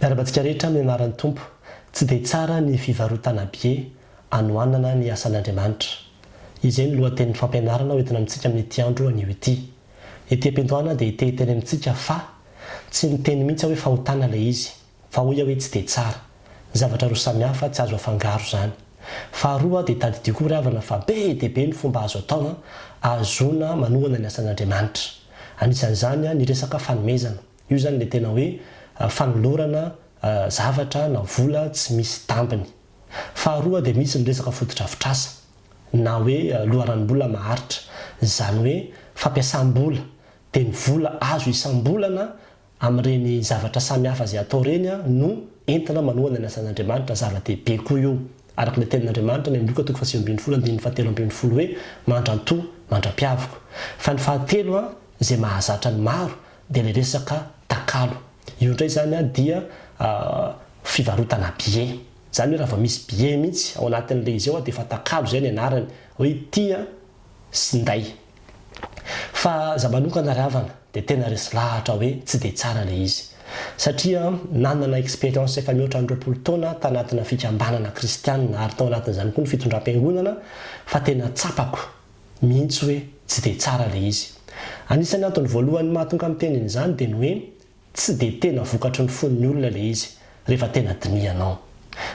Miarabantsika rehetra amin'ny anaran'ny tompo, tsy dia tsara ny fivarotana bie anoanana ny asan'Andriamanitra. Izay ny lohatenin'ny fampianarana hoentina amintsika amin'ity andro anio ity. Ety am-piandohana dia hiteny amintsika fa tsy miteny mihitsy hoe fahotana ilay izy, fa hoy hoe tsy dia tsara. Zavatra roa samihafa tsy azo afangaro zany. Faharoa dia tadidio koa ry havana fa be dia be ny fomba azo atao ahazoana manohana ny asan'Andriamanitra. Anisan'izany ny resaka fanomezana. Io zany ilay tena hoe fanolorana zavatra na vola tsy misy tambiny. Faharoa dia misy ny resaka fotodrafitrasa na hoe loharanom-bola maharitra. Izany hoe fampiasam-bola dia ny vola azo isam-bolana amin'ireny zavatra samihafa izay atao reny no entina manohana ny asan'Andriamanitra. Zava-dehibe koa io. Araka ilay tenin'Andriamanitra ny Luka 7:7 hoe mandran-toa mandram-piavoko. Fa ny fahatelo izay mahazatra ny maro dia ilay resaka takalo. Io indray zany dia fivarotana bie. Zany hoe raha vao misy bie mihitsy ao anatin'ilay izy ao dia efa takalo izay ny anarany hoe tia sinday. Fa za manokana ry havana dia tena resy lahatra hoe tsy dia tsara ilay izy. Satria nanana expérience efa mihoatra 20 taona tanatina fikambanana kristianina ary tao anatin'izany koa ny fitondram-piangonana fa tena tsapako mihitsy hoe tsy dia tsara ilay izy. Anisan'ny antony voalohany mahatonga amin'ny tenin'izany dia ny hoe tsy dia tena vokatry ny fon'ny olona ilay izy rehefa tena dinianao.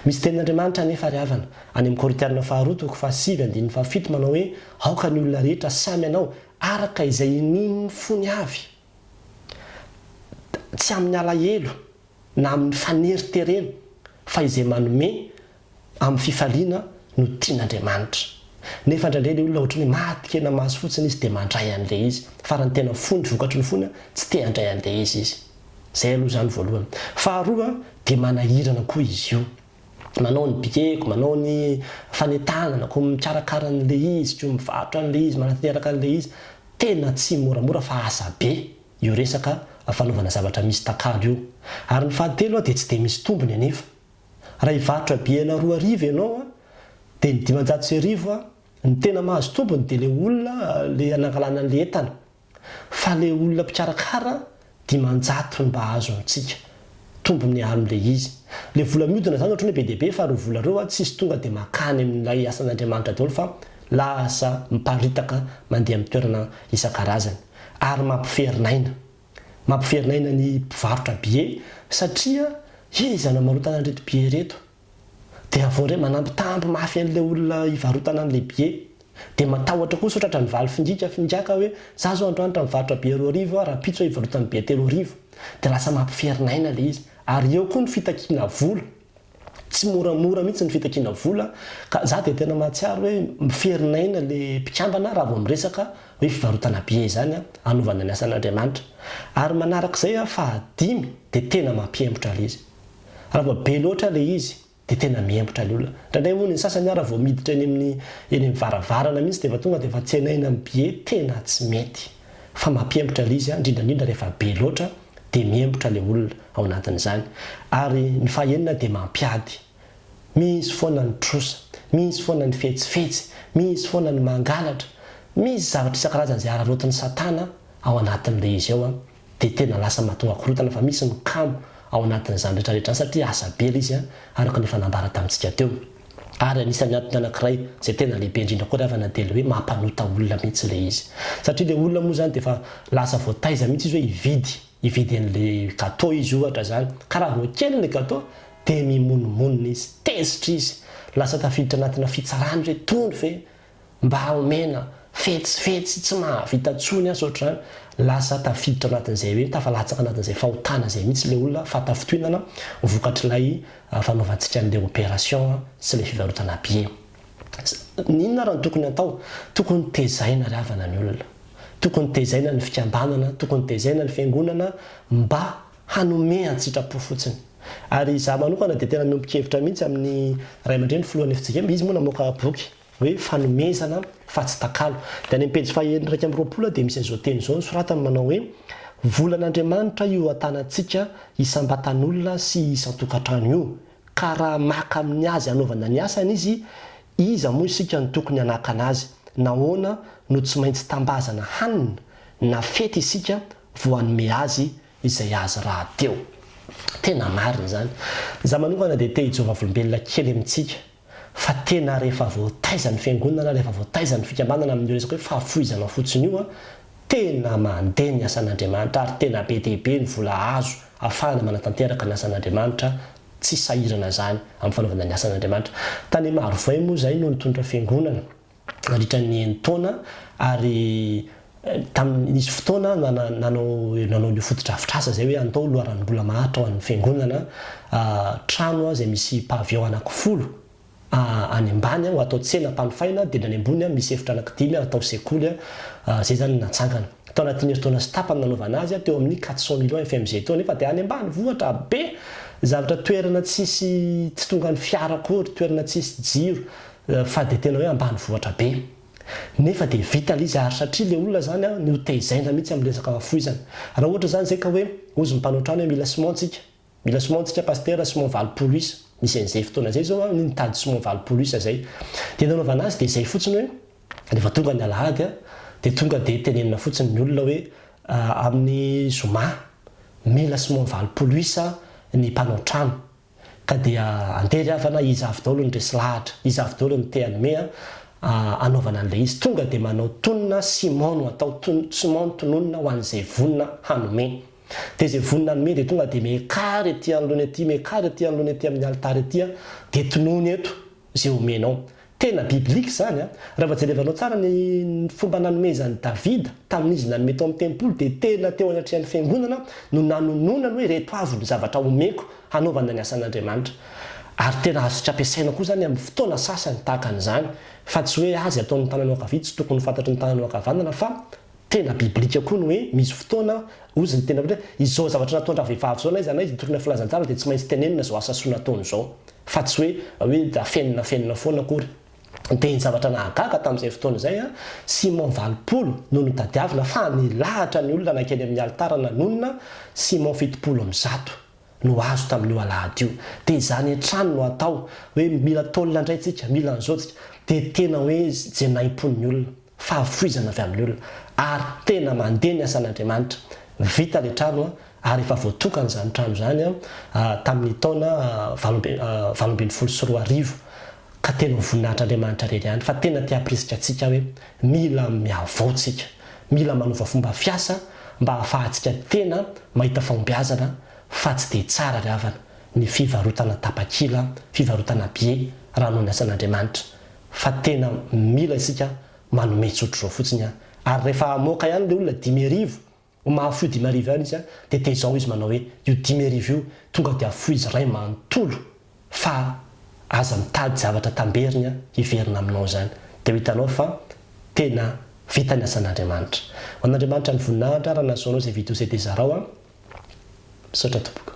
Misy tenin'Andriamanitra nefa ry havana any amin'ny Korintianina 2:7-7 manao hoe aoka ny olona rehetra samy anao araka izay nin'ny fony avy. Tsy amin'ny alahelo na amin'ny faneriterena fa izay manome amin'ny fifaliana no tian'Andriamanitra. Nefa indraindray ilay olona ohatran'ny matikena maso fotsiny izy dia mandray an'ilay izy. Fa raha ny tena fony vokatry ny fony tsy te handray an'ilay izy. Zay aloha zany voalohany. Faharoa dia manahirana koa izy io. Manao ny bieko, manao ny fanentanana, koa mikarakara an'ilay izy, koa mivarotra an'ilay izy, manatanteraka an'ilay izy. Tena tsy moramora fa asa be io resaka fanaovana zavatra misy takalo io. Ary ny fahatelo dia tsy dia misy tombony anefa. Raha hivarotra biena 2,000 ianao dia ny 900 ny tena mahazo tombony dia ilay olona ilay anangalana an'ilay entana. Fa ilay olona mpikarakara 500 mba azo antsika tombony amin'ilay izy. Ilay vola miodina zany ohatran'ny hoe be dia be fa ry vola ireo tsisy tonga dia makany amin'ilay asan'Andriamanitra daholo fa lasa miparitaka mandeha amin'ny toerana isan-karazany. Ary mampiferin'aina ny mpivarotra bie satria izy anamarotana an'ireto bie reto dia avao indray manampitamby mafy an'ilay olona hivarotana an'ilay bie. Dia matahotra kosa ohatratra ny valy fingaka hoe za zao androanitra mivarotra bie 2,000 raha pitso hivarotana bie 3,000 dia lasa mampiferin'aina ilay izy. Ary eo koa ny fitakiana vola. Tsy moramora mihitsy ny fitakiana vola ka za dia tena mahatsiaro hoe miferin'aina ilay mpikambana raha vao miresaka hoe fivarotana bie zany anovana ny asan'Andriamanitra. Ary manarak'izay fahadimy dia tena mampiembotra ilay izy. Raha vao be loatra ilay izy dia tena miembotra ilay olona. Indraindray moa ny sasany raha vao miditra eny amin'ny varavarana mihitsy dia efa tonga dia efa tsenaina amin'ny bie tena tsy mety. Fa mampiembotra ilay izy indrindrandrindra rehefa be loatra dia miembotra ilay olona ao anatin'izany. Ary ny fahaenina dia mampiady. Misy foana ny trosa, misy foana ny fetsifetsy, misy foana ny mangalatra, misy zavatra isan-karazany izay ararotin'ny Satana ao anatin'ilay izy ao dia tena lasa mahatonga korotana fa misy ny kamo ao anatin'izany rehetrarehetra satria asa be ilay izy araka ny fanambara tamintsika teo. Ary anisan'ny antony anankiray izay tena lehibe indrindra koa ry havana dia hoe mampanota olona mihitsy ilay izy. Satria ilay olona moa zany dia efa lasa voataiza mihitsy izy hoe hividy an'ilay gâteau izy ohatra zany. Ka raha vao kely ilay gâteau dia mimononmonina izy, tezitra izy. Lasa tafiditra anatina fitsarany hoe tony ve mba omena fetsifetsy tsy mahavita tsony asa ohatr'izany. Lasa tafiditra anatin'izay hoe tafalatsaka anatin'izay fahotana izay mihitsy ilay olona fatafitohinana vokatr'ilay fanaovantsika an'ilay opération sy ilay fivarotana bie. N'inona raha ny tokony atao? Tokony tezaina ry havana ny olona. Tokony tezaina ny fikambanana, tokony tezaina ny fiangonana mba hanome an-tsitrapo fotsiny. Ary za manokana dia tena miompikevitra mihitsy amin'ny ray aman-dreny filohan'ny fijikema. Izy moa namoaka boky hoe fanomezana fa tsy takalo. Dia any pejy 120 dia misy an'izao teny izao soratany manao hoe volan'Andriamanitra io atanantsika isam-batan'olona sy isan-tokantrano io. Ka raha maka amin'ny azy anaovana ny asany izy, iza moa isika ny tokony hanakana azy. Nahoana no tsy maintsy tambazana hanina na fety isika vao hanome azy izay azy raha teo. tena marina zany za manokana dia te hijova volombelona kely amintsika fa tena rehefa voataizany fiangonana rehefa voataizany fikambanana amin'ny resaka hoe fahafoizana fotsiny io a tena mandeha ny asan'Andriamanitra ary tena be dehibe ny vola azo ahafahana manatanteraka ny asan'Andriamanitra tsy sahirana zany amin'ny fanaovana ny asan'Andriamanitra. Tany Marovay moa zay no nitondra fiangonana nandritra ny taona ary tamin'isy fotoana nanao ny fotodrafitrasa zay hoe andao loharan'olona mahatra ho an'ny fiangonana trano zay misy pavillon anankifolo any ambany ho atao tsena mpanofaina dia ny ambony misy efitra anankidimy atao sekoly zay zany natsangana tao anatin'ny taona sy tapany nanaovana azy teo amin'ny 400 millions FMZ tao nefa dia any ambany vohatra be zavatra toerana tsisy tsy tonga ny fiara akory toerana tsisy jiro fa dia tena hoe ambany vohatra be nefa dia vita izy ary satria le olona zany ny hoteizaina mihitsy amin'ny resaka foizana raha ohatra zany zay ka hoe ozy mpanao trano hoe mila simontsika pasteur simon valopoloisa misy an'izay fotoana zay zao nitady simon valopoloisa zay dia nanaovana azy dia izay fotsiny hoe rehefa tonga ny alahady dia tonga dia tenenina fotsiny ny olona hoe amin'ny zoma mila simon valopoloisa ny mpanao trano ka dia andery avana izy avy daholo ny resy lahatra izy avy daholo ny teanome anaovana an'ilay izy tonga dia manao tonona simon no atao simon tononona ho an'izay vonina hanome dia izay vonina hanome dia tonga dia mekary ety anoloana ety mekary ety anoloana ety amin'ny altara ety dia tonony eto izay homenao tena biblika zany raha va jerevanao tsara ny fomba nanomezan'ny Davida tamin'izy nanome tao amin'ny tempolo dia tena teo anatrehan'ny fiangonana no nanononany hoe reto avy ny zavatra homeko hanaovana ny asan'Andriamanitra ary tena azo tsy ampiasaina koa zany amin'ny fotoana sasany tahaka an'izany fa tsy hoe azy ataon'ny tanany ankavia tsy tokony fantatry ny tanany ankavanana fa tena biblika koa no hoe misy fotoana ozy ny tena hoe izao zavatra nataondra vehivavy zao na izy anay tokony filazantsara dia tsy maintsy tenenina zao asa soa nataony zao fa tsy hoe afenina foana akory dia ny zavatra nahagaga tamin'izay fotoana zay Simon valopolo no notadiavina fa nilahatra ny olona nankeny amin'ny altara nanonina Simon fitopolo amin'ny zato no azo tamin'io alahady io dia izany hatrany no atao hoe mila taolina indray tsika mila an'izao tsika dia tena hoe jenaim-pon'ny olona fahafoizana avy amin'ny olona ary tena mandeha ny asan'Andriamanitra vita le trano ary efa voatokana zany trano zany tamin'ny taona 2024 ka tena voninahitr'Andriamanitra rery ihany fa tena tia-pirisika antsika hoe mila miavaotsika mila manova fomba fiasa mba hahafahantsika tena mahita fahombiazana fa tsy dia tsara ry havana ny fivarotana tapakila fivarotana bie raha noho ny asan'Andriamanitra fa tena mila isika manome tsotro zao fotsiny ary rehefa amoaka ihany le olona 10,000 mahafo 10,000 ihany izy dia tezao izy manao hoe io 10,000 io tonga dia afo izy ray manontolo fa aza mitady zavatra tamberina hiverina aminao zany dia hitanao fa tena vita ny asan'Andriamanitra ho an'Andriamanitra ny voninahitra raha nazaonao izay video izay dia zarao misaotra tompoko